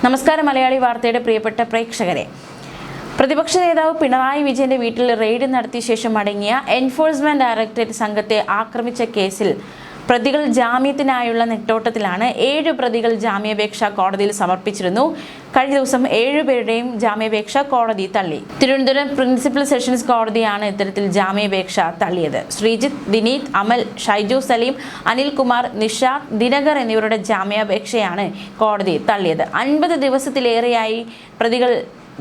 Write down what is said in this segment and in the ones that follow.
നമസ്കാരം മലയാളി വാർത്തയുടെ പ്രിയപ്പെട്ട പ്രേക്ഷകരെ, പ്രതിപക്ഷ നേതാവ് പിണറായി വിജയന്റെ വീട്ടിൽ റെയ്ഡ് നടത്തിയ ശേഷം മടങ്ങിയ എൻഫോഴ്സ്മെന്റ് ഡയറക്ടറേറ്റ് സംഘത്തെ ആക്രമിച്ച കേസിൽ പ്രതികൾ ജാമ്യത്തിനായുള്ള നെട്ടോട്ടത്തിലാണ്. 7 പ്രതികൾ ജാമ്യാപേക്ഷ കോടതിയിൽ സമർപ്പിച്ചിരുന്നു. കഴിഞ്ഞ ദിവസം 7 പേരുടെയും ജാമ്യാപേക്ഷ കോടതി തള്ളി. തിരുവനന്തപുരം പ്രിൻസിപ്പൽ സെഷൻസ് കോടതിയാണ് ഇത്തരത്തിൽ ജാമ്യാപേക്ഷ തള്ളിയത്. ശ്രീജിത്ത്, വിനീത്, അമൽ, ഷൈജു സലീം, അനിൽകുമാർ, നിഷാദ്, ദിനകർ എന്നിവരുടെ ജാമ്യാപേക്ഷയാണ് കോടതി തള്ളിയത്. 50 ദിവസത്തിലേറെയായി പ്രതികൾ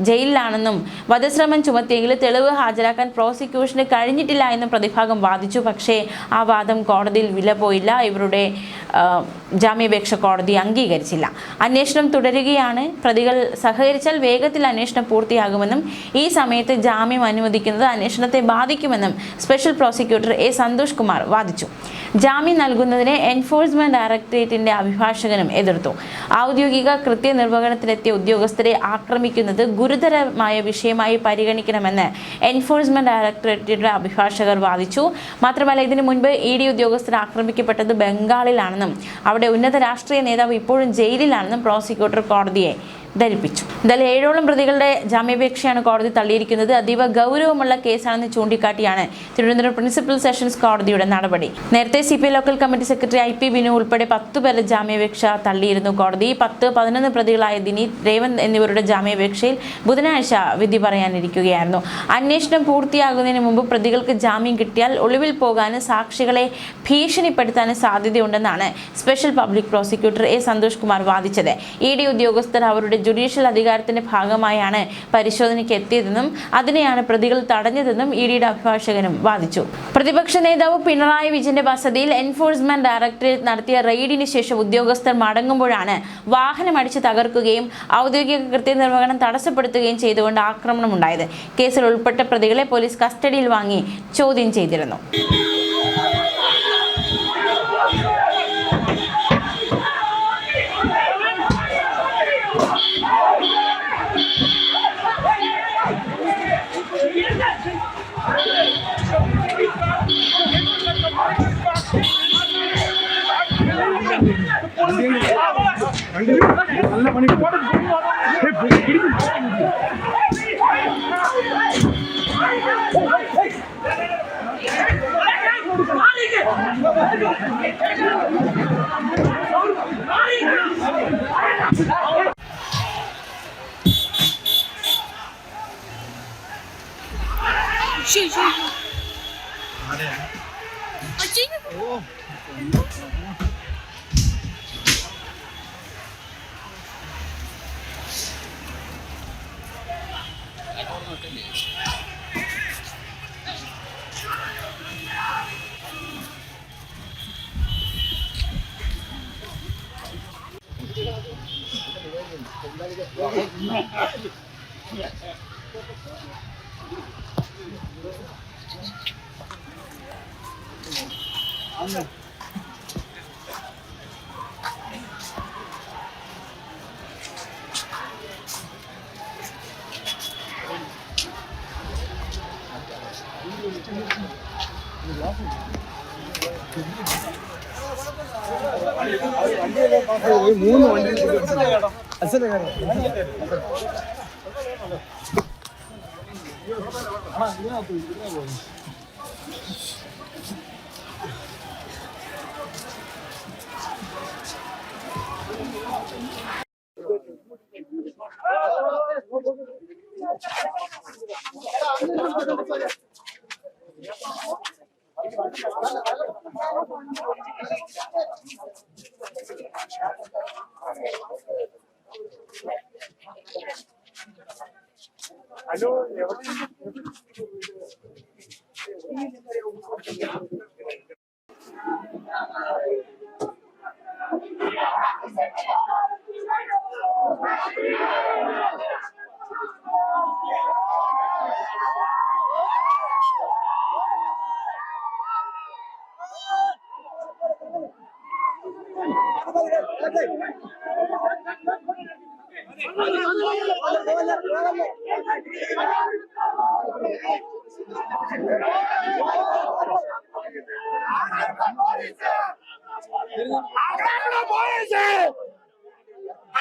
ജയിലിലാണെന്നും വധശ്രമം ചുമത്തിയെങ്കിലും തെളിവ് ഹാജരാക്കാൻ പ്രോസിക്യൂഷന് കഴിഞ്ഞിട്ടില്ല എന്നും പ്രതിഭാഗം വാദിച്ചു. പക്ഷേ ആ വാദം കോടതിയിൽ വില പോയില്ല. ഇവരുടെ ജാമ്യാപേക്ഷ കോടതി അംഗീകരിച്ചില്ല. അന്വേഷണം തുടരുകയാണ്. പ്രതികൾ സഹകരിച്ചാൽ വേഗത്തിൽ അന്വേഷണം പൂർത്തിയാകുമെന്നും ഈ സമയത്ത് ജാമ്യം അനുവദിക്കുന്നത് അന്വേഷണത്തെ ബാധിക്കുമെന്നും special prosecutor A Santhosh Kumar വാദിച്ചു. ജാമ്യം നൽകുന്നതിനെ എൻഫോഴ്സ്മെന്റ് ഡയറക്ടറേറ്റിന്റെ അഭിഭാഷകനും എതിർത്തു. ഔദ്യോഗിക കൃത്യനിർവഹണത്തിലെത്തിയ ഉദ്യോഗസ്ഥരെ ആക്രമിക്കുന്നത് ഗുരുതരമായ വിഷയമായി പരിഗണിക്കണമെന്ന് എൻഫോഴ്സ്മെന്റ് ഡയറക്ടറേറ്റിന്റെ അഭിഭാഷകർ വാദിച്ചു. മാത്രമല്ല, ഇതിനു മുൻപ് ED ഉദ്യോഗസ്ഥർ ആക്രമിക്കപ്പെട്ടത് ബംഗാളിലാണെന്നും അവിടെ ഉന്നത രാഷ്ട്രീയ നേതാവ് ഇപ്പോഴും ജയിലിലാണെന്നും പ്രോസിക്യൂട്ടർ കോടതിയെ ധരിപ്പിച്ചു. എന്തായാലും 7ഓളം പ്രതികളുടെ ജാമ്യാപേക്ഷയാണ് കോടതി തള്ളിയിരിക്കുന്നത്. അതീവ ഗൗരവമുള്ള കേസാണെന്ന് ചൂണ്ടിക്കാട്ടിയാണ് തിരുവനന്തപുരം പ്രിൻസിപ്പൽ സെഷൻസ് കോടതിയുടെ നടപടി. നേരത്തെ CPI local committee secretary IP Binu ഉൾപ്പെടെ 10 പേരുടെ ജാമ്യാപേക്ഷ തള്ളിയിരുന്നു കോടതി. 11 പ്രതികളായ ദിനീത്, രേവന്ത് എന്നിവരുടെ ജാമ്യാപേക്ഷയിൽ ബുധനാഴ്ച വിധി പറയാനിരിക്കുകയായിരുന്നു. അന്വേഷണം പൂർത്തിയാകുന്നതിന് മുമ്പ് പ്രതികൾക്ക് ജാമ്യം കിട്ടിയാൽ ഒളിവിൽ പോകാനും സാക്ഷികളെ ഭീഷണിപ്പെടുത്താനും സാധ്യതയുണ്ടെന്നാണ് special public prosecutor A Santhosh Kumar വാദിച്ചത്. ED ഉദ്യോഗസ്ഥർ അവരുടെ ജുഡീഷ്യൽ അധികാരത്തിന്റെ ഭാഗമായാണ് പരിശോധനയ്ക്ക് എത്തിയതെന്നും അതിനെയാണ് പ്രതികൾ തടഞ്ഞതെന്നും EDയുടെ അഭിഭാഷകനും വാദിച്ചു. പ്രതിപക്ഷ നേതാവ് പിണറായി വിജയന്റെ വസതിയിൽ എൻഫോഴ്സ്മെന്റ് ഡയറക്ടറേറ്റ് നടത്തിയ റെയ്ഡിന് ശേഷം ഉദ്യോഗസ്ഥർ മടങ്ങുമ്പോഴാണ് വാഹനം അടിച്ച് തകർക്കുകയും ഔദ്യോഗിക കൃത്യനിർവഹണം തടസ്സപ്പെടുത്തുകയും ചെയ്തുകൊണ്ട് ആക്രമണമുണ്ടായത്. കേസിൽ ഉൾപ്പെട്ട പ്രതികളെ പോലീസ് കസ്റ്റഡിയിൽ വാങ്ങി ചോദ്യം ചെയ്തിരുന്നു.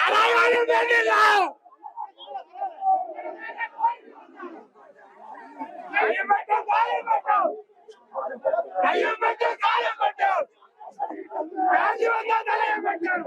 ആരായാലും വേണ്ടില്ല. കയ്യും പറ്റും കാലും പറ്റും, കയ്യും പറ്റും കാലും പറ്റും, രാജിവെച്ച തലയും പറ്റും.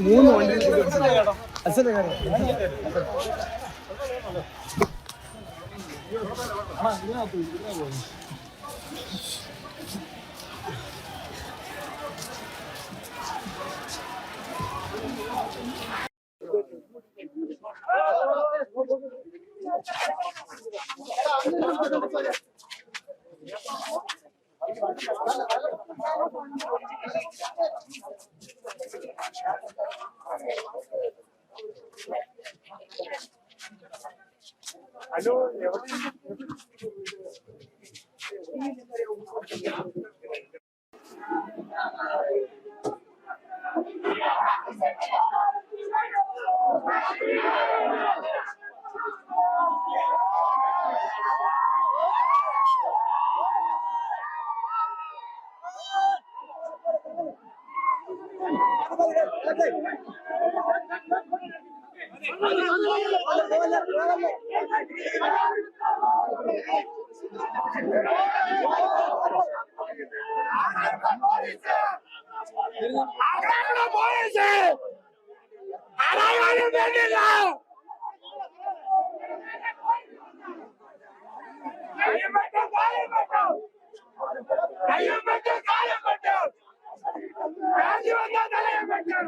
മൂന്ന് വണ്ടി അച്ഛൻ്റെ കാര്യം ഇതിനകത്ത് പോകുന്നു. ഹലോ, പോലീസ് ആരായാലും വേണ്ടില്ല. കയ്യും പറ്റും കാലും പറ്റും, കയ്യും പറ്റും കാലും പറ്റും, രാജിവെച്ച തലയും പറ്റും.